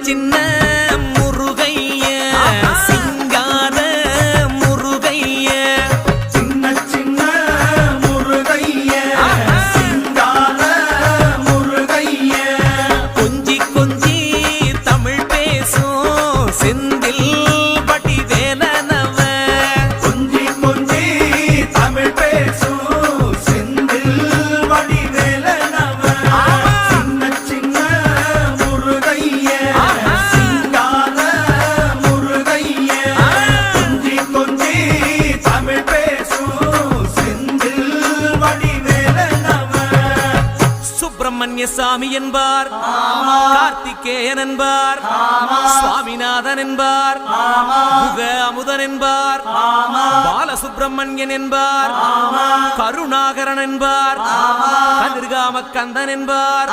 சின்ன முருகைய சிங்கார முருகைய சின்ன சின்ன முருகைய சிங்கார முருகைய கொஞ்சி கொஞ்சி தமிழ் பேசும் செந்தில் வடிவேலனவ கொஞ்சி கொஞ்சி தமிழ் பேசும் செந்தில் வடிவேலனவ சின்ன சின்ன முருகைய சிங்கார முருகைய கொஞ்சி கொஞ்சி தமிழ் பேசும் செந்தில் வடிவேலனவ சுப்பிரமணிய சாமி என்பார், கார்த்திகேயன் என்பார், சுவாமிநாதன் என்பார், முக அமுதன் என்பார், பாலசுப்பிரமணியன் என்பார், கருணாகரன் என்பார், கதிர்காம கந்தன் என்பார்.